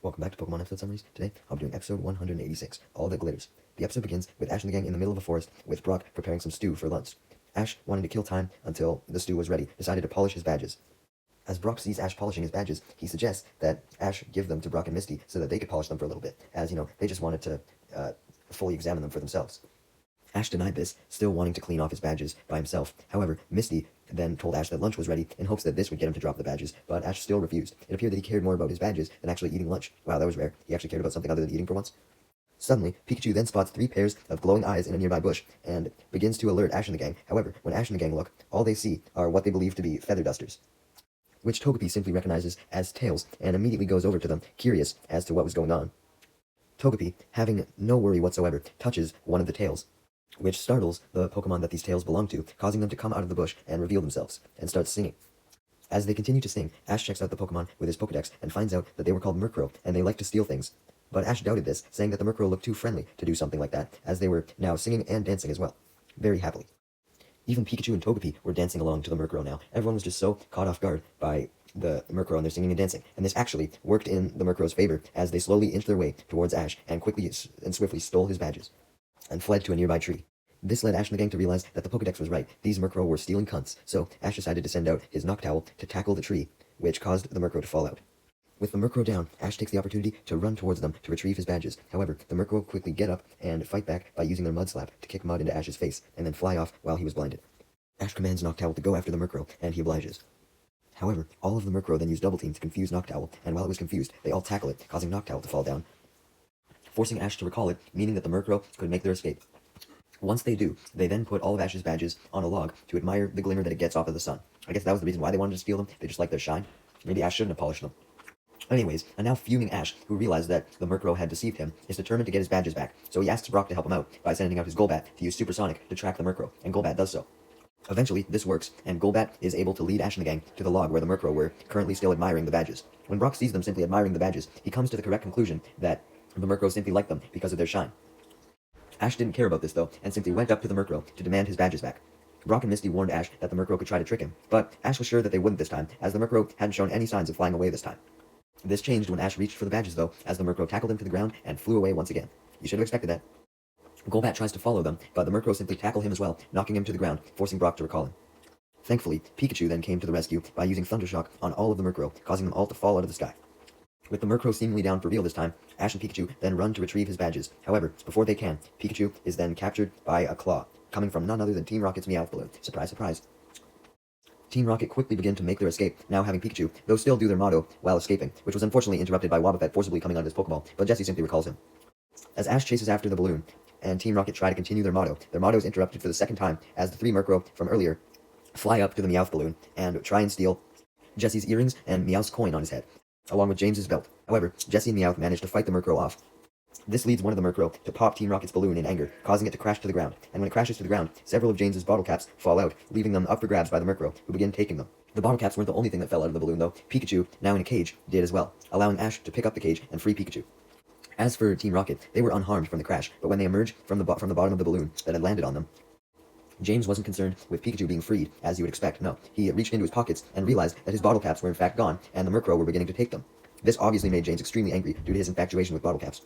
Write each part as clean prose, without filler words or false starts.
Welcome back to Pokemon episode summaries. Today, I'll be doing episode 186, All That Glitters. The episode begins with Ash and the gang in the middle of a forest with Brock preparing some stew for lunch. Ash, wanting to kill time until the stew was ready, decided to polish his badges. As Brock sees Ash polishing his badges, he suggests that Ash give them to Brock and Misty so that they could polish them for a little bit, as, they just wanted to fully examine them for themselves. Ash denied this, still wanting to clean off his badges by himself. However, Misty then told Ash that lunch was ready in hopes that this would get him to drop the badges, but Ash still refused. It appeared that he cared more about his badges than actually eating lunch. Wow, that was rare. He actually cared about something other than eating for once. Suddenly, Pikachu then spots 3 pairs of glowing eyes in a nearby bush, and begins to alert Ash and the gang. However, when Ash and the gang look, all they see are what they believe to be feather dusters, which Togepi simply recognizes as tails, and immediately goes over to them, curious as to what was going on. Togepi, having no worry whatsoever, touches one of the tails, which startles the Pokemon that these tails belong to, causing them to come out of the bush and reveal themselves, and start singing. As they continue to sing, Ash checks out the Pokemon with his Pokedex and finds out that they were called Murkrow, and they like to steal things. But Ash doubted this, saying that the Murkrow looked too friendly to do something like that, as they were now singing and dancing as well, very happily. Even Pikachu and Togepi were dancing along to the Murkrow now. Everyone was just so caught off guard by the Murkrow and their singing and dancing, and this actually worked in the Murkrow's favor as they slowly inched their way towards Ash and quickly and swiftly stole his badges and fled to a nearby tree. This led Ash and the gang to realize that the Pokedex was right. These Murkrow were stealing cunts, so Ash decided to send out his Noctowl to tackle the tree, which caused the Murkrow to fall out. With the Murkrow down, Ash takes the opportunity to run towards them to retrieve his badges. However, the Murkrow quickly get up and fight back by using their Mud Slap to kick mud into Ash's face, and then fly off while he was blinded. Ash commands Noctowl to go after the Murkrow, and he obliges. However, all of the Murkrow then use Double Team to confuse Noctowl, and while it was confused, they all tackle it, causing Noctowl to fall down, forcing Ash to recall it, meaning that the Murkrow could make their escape. Once they do, they then put all of Ash's badges on a log to admire the glimmer that it gets off of the sun. I guess that was the reason why they wanted to steal them. They just like their shine. Maybe Ash shouldn't have polished them. Anyways, a now fuming Ash, who realized that the Murkrow had deceived him, is determined to get his badges back, so he asks Brock to help him out by sending out his Golbat to use Supersonic to track the Murkrow, and Golbat does so. Eventually, this works, and Golbat is able to lead Ash and the gang to the log where the Murkrow were currently still admiring the badges. When Brock sees them simply admiring the badges, he comes to the correct conclusion that the Murkrow simply like them because of their shine. Ash didn't care about this though, and simply went up to the Murkrow to demand his badges back. Brock and Misty warned Ash that the Murkrow could try to trick him, but Ash was sure that they wouldn't this time, as the Murkrow hadn't shown any signs of flying away this time. This changed when Ash reached for the badges though, as the Murkrow tackled him to the ground and flew away once again. You should have expected that. Golbat tries to follow them, but the Murkrow simply tackle him as well, knocking him to the ground, forcing Brock to recall him. Thankfully, Pikachu then came to the rescue by using Thundershock on all of the Murkrow, causing them all to fall out of the sky. With the Murkrow seemingly down for real this time, Ash and Pikachu then run to retrieve his badges. However, before they can, Pikachu is then captured by a claw, coming from none other than Team Rocket's Meowth balloon. Surprise, surprise. Team Rocket quickly begin to make their escape, now having Pikachu, though still do their motto while escaping, which was unfortunately interrupted by Wobbuffet forcibly coming out of his Pokeball, but Jessie simply recalls him. As Ash chases after the balloon, and Team Rocket try to continue their motto is interrupted for the second time, as the 3 Murkrow from earlier fly up to the Meowth balloon and try and steal Jessie's earrings and Meowth's coin on his head, along with James's belt. However, Jessie and Meowth manage to fight the Murkrow off. This leads one of the Murkrow to pop Team Rocket's balloon in anger, causing it to crash to the ground, and when it crashes to the ground, several of James's bottle caps fall out, leaving them up for grabs by the Murkrow, who begin taking them. The bottle caps weren't the only thing that fell out of the balloon though. Pikachu, now in a cage, did as well, allowing Ash to pick up the cage and free Pikachu. As for Team Rocket, they were unharmed from the crash, but when they emerged from the bottom of the balloon that had landed on them, James wasn't concerned with Pikachu being freed, as you would expect. No, he reached into his pockets and realized that his bottle caps were in fact gone, and the Murkrow were beginning to take them. This obviously made James extremely angry due to his infatuation with bottle caps,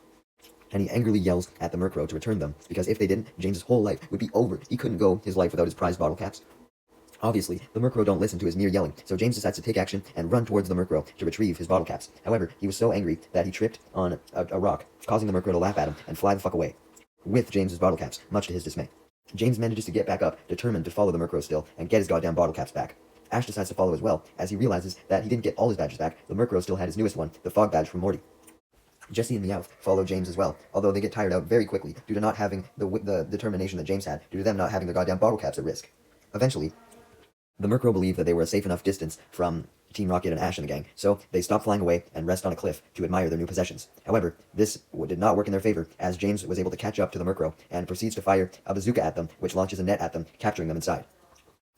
and he angrily yells at the Murkrow to return them, because if they didn't, James's whole life would be over. He couldn't go his life without his prized bottle caps. Obviously, the Murkrow don't listen to his mere yelling, so James decides to take action and run towards the Murkrow to retrieve his bottle caps. However, he was so angry that he tripped on a rock, causing the Murkrow to laugh at him and fly the fuck away, with James's bottle caps, much to his dismay. James manages to get back up, determined to follow the Murkrow still, and get his goddamn bottle caps back. Ash decides to follow as well, as he realizes that he didn't get all his badges back. The Murkrow still had his newest one, the Fog Badge from Morty. Jessie and Meowth follow James as well, although they get tired out very quickly due to not having the determination that James had, due to them not having their goddamn bottle caps at risk. Eventually, the Murkrow believed that they were a safe enough distance from Team Rocket and Ash and the gang, so they stop flying away and rest on a cliff to admire their new possessions. However, this did not work in their favor, as James was able to catch up to the Murkrow and proceeds to fire a bazooka at them, which launches a net at them, capturing them inside.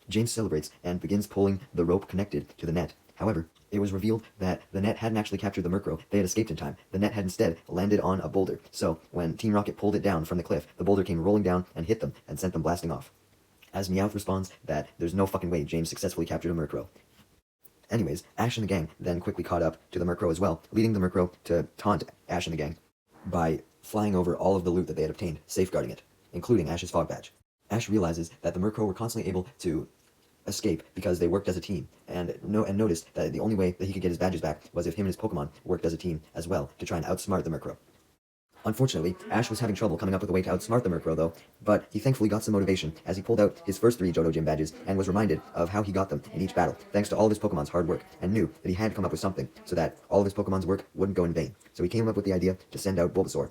James celebrates and begins pulling the rope connected to the net. However, it was revealed that the net hadn't actually captured the Murkrow. They had escaped in time. The net had instead landed on a boulder, so when Team Rocket pulled it down from the cliff, the boulder came rolling down and hit them and sent them blasting off. As Meowth responds that there's no fucking way James successfully captured a Murkrow. Anyways, Ash and the gang then quickly caught up to the Murkrow as well, leading the Murkrow to taunt Ash and the gang by flying over all of the loot that they had obtained, safeguarding it, including Ash's fog badge. Ash realizes that the Murkrow were constantly able to escape because they worked as a team, and noticed that the only way that he could get his badges back was if him and his Pokemon worked as a team as well to try and outsmart the Murkrow. Unfortunately, Ash was having trouble coming up with a way to outsmart the Murkrow though, but he thankfully got some motivation as he pulled out his first 3 Johto Gym badges and was reminded of how he got them in each battle, thanks to all of his Pokemon's hard work, and knew that he had to come up with something so that all of his Pokemon's work wouldn't go in vain. So he came up with the idea to send out Bulbasaur,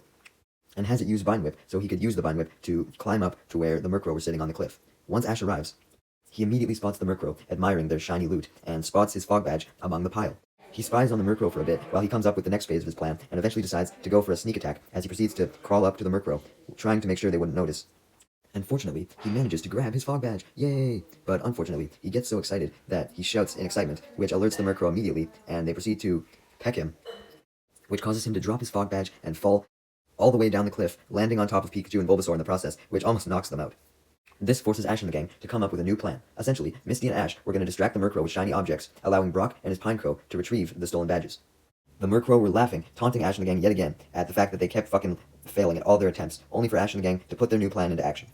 and has it use Vine Whip so he could use the Vine Whip to climb up to where the Murkrow was sitting on the cliff. Once Ash arrives, he immediately spots the Murkrow admiring their shiny loot, and spots his fog badge among the pile. He spies on the Murkrow for a bit while he comes up with the next phase of his plan, and eventually decides to go for a sneak attack as he proceeds to crawl up to the Murkrow, trying to make sure they wouldn't notice. And fortunately, he manages to grab his fog badge, yay! But unfortunately, he gets so excited that he shouts in excitement, which alerts the Murkrow immediately, and they proceed to peck him, which causes him to drop his fog badge and fall all the way down the cliff, landing on top of Pikachu and Bulbasaur in the process, which almost knocks them out. This forces Ash and the gang to come up with a new plan. Essentially, Misty and Ash were going to distract the Murkrow with shiny objects, allowing Brock and his Pinecrow to retrieve the stolen badges. The Murkrow were laughing, taunting Ash and the gang yet again at the fact that they kept fucking failing at all their attempts, only for Ash and the gang to put their new plan into action.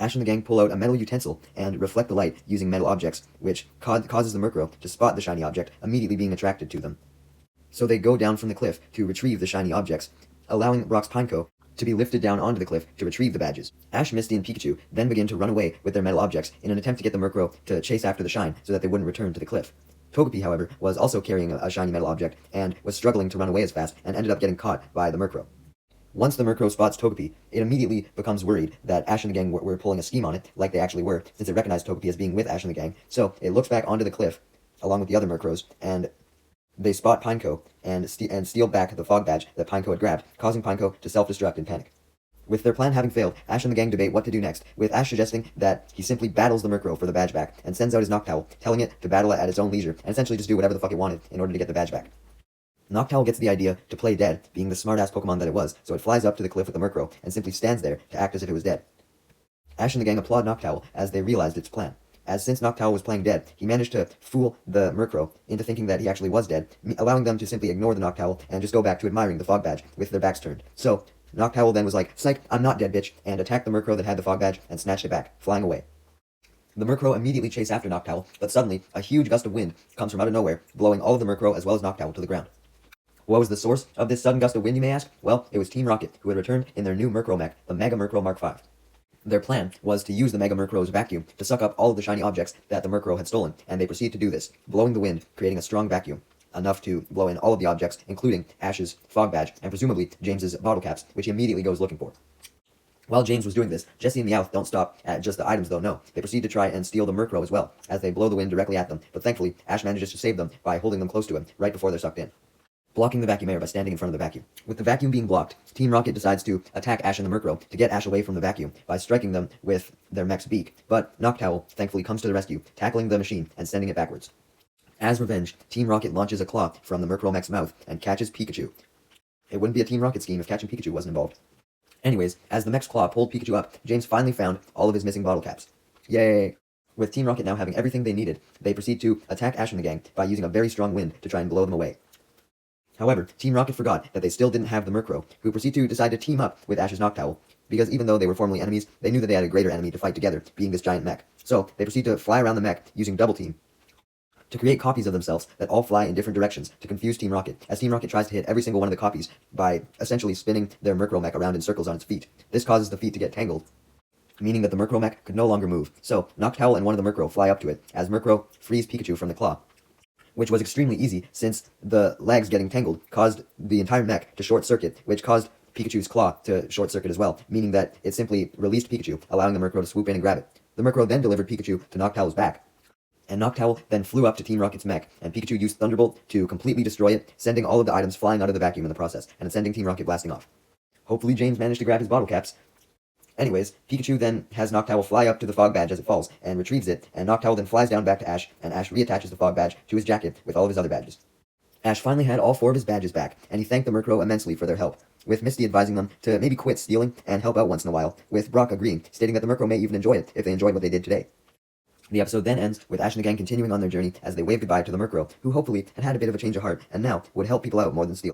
Ash and the gang pull out a metal utensil and reflect the light using metal objects, which causes the Murkrow to spot the shiny object, immediately being attracted to them. So they go down from the cliff to retrieve the shiny objects, allowing Brock's Pineco to be lifted down onto the cliff to retrieve the badges. Ash, Misty, and Pikachu then begin to run away with their metal objects in an attempt to get the Murkrow to chase after the shine so that they wouldn't return to the cliff. Togepi, however, was also carrying a shiny metal object and was struggling to run away as fast and ended up getting caught by the Murkrow. Once the Murkrow spots Togepi, it immediately becomes worried that Ash and the gang were pulling a scheme on it, like they actually were, since it recognized Togepi as being with Ash and the gang, so it looks back onto the cliff, along with the other Murkrows, and they spot Pineco and steal back the fog badge that Pineco had grabbed, causing Pineco to self-destruct in panic. With their plan having failed, Ash and the gang debate what to do next, with Ash suggesting that he simply battles the Murkrow for the badge back, and sends out his Noctowl, telling it to battle it at its own leisure, and essentially just do whatever the fuck it wanted in order to get the badge back. Noctowl gets the idea to play dead, being the smart-ass Pokemon that it was, so it flies up to the cliff with the Murkrow, and simply stands there to act as if it was dead. Ash and the gang applaud Noctowl as they realized its plan, as since Noctowl was playing dead, he managed to fool the Murkrow into thinking that he actually was dead, allowing them to simply ignore the Noctowl and just go back to admiring the fog badge with their backs turned. So, Noctowl then was like, "Psych, I'm not dead, bitch," and attacked the Murkrow that had the fog badge and snatched it back, flying away. The Murkrow immediately chased after Noctowl, but suddenly, a huge gust of wind comes from out of nowhere, blowing all of the Murkrow as well as Noctowl to the ground. What was the source of this sudden gust of wind, you may ask? Well, it was Team Rocket, who had returned in their new Murkrow mech, the Mega Murkrow Mark V. Their plan was to use the Mega Murkrow's vacuum to suck up all of the shiny objects that the Murkrow had stolen, and they proceed to do this, blowing the wind, creating a strong vacuum, enough to blow in all of the objects, including Ash's fog badge, and presumably James's bottle caps, which he immediately goes looking for. While James was doing this, Jessie and Meowth don't stop at just the items though, no. They proceed to try and steal the Murkrow as well, as they blow the wind directly at them, but thankfully, Ash manages to save them by holding them close to him, right before they're sucked in, blocking the vacuum air by standing in front of the vacuum. With the vacuum being blocked, Team Rocket decides to attack Ash and the Murkrow to get Ash away from the vacuum by striking them with their mech's beak, but Noctowl thankfully comes to the rescue, tackling the machine and sending it backwards. As revenge, Team Rocket launches a claw from the Murkrow mech's mouth and catches Pikachu. It wouldn't be a Team Rocket scheme if catching Pikachu wasn't involved. Anyways, as the mech's claw pulled Pikachu up, James finally found all of his missing bottle caps. Yay! With Team Rocket now having everything they needed, they proceed to attack Ash and the gang by using a very strong wind to try and blow them away. However, Team Rocket forgot that they still didn't have the Murkrow, who proceed to decide to team up with Ash's Noctowl, because even though they were formerly enemies, they knew that they had a greater enemy to fight together, being this giant mech. So, they proceed to fly around the mech using Double Team to create copies of themselves that all fly in different directions to confuse Team Rocket, as Team Rocket tries to hit every single one of the copies by essentially spinning their Murkrow mech around in circles on its feet. This causes the feet to get tangled, meaning that the Murkrow mech could no longer move. So, Noctowl and one of the Murkrow fly up to it, as Murkrow frees Pikachu from the claw, which was extremely easy since the legs getting tangled caused the entire mech to short circuit, which caused Pikachu's claw to short circuit as well, meaning that it simply released Pikachu, allowing the Murkrow to swoop in and grab it. The Murkrow then delivered Pikachu to Noctowl's back, and Noctowl then flew up to Team Rocket's mech, and Pikachu used Thunderbolt to completely destroy it, sending all of the items flying out of the vacuum in the process, and sending Team Rocket blasting off. Hopefully James managed to grab his bottle caps. Anyways, Pikachu then has Noctowl fly up to the fog badge as it falls, and retrieves it, and Noctowl then flies down back to Ash, and Ash reattaches the fog badge to his jacket with all of his other badges. Ash finally had all 4 of his badges back, and he thanked the Murkrow immensely for their help, with Misty advising them to maybe quit stealing and help out once in a while, with Brock agreeing, stating that the Murkrow may even enjoy it if they enjoyed what they did today. The episode then ends with Ash and the gang continuing on their journey as they wave goodbye to the Murkrow, who hopefully had had a bit of a change of heart and now would help people out more than steal.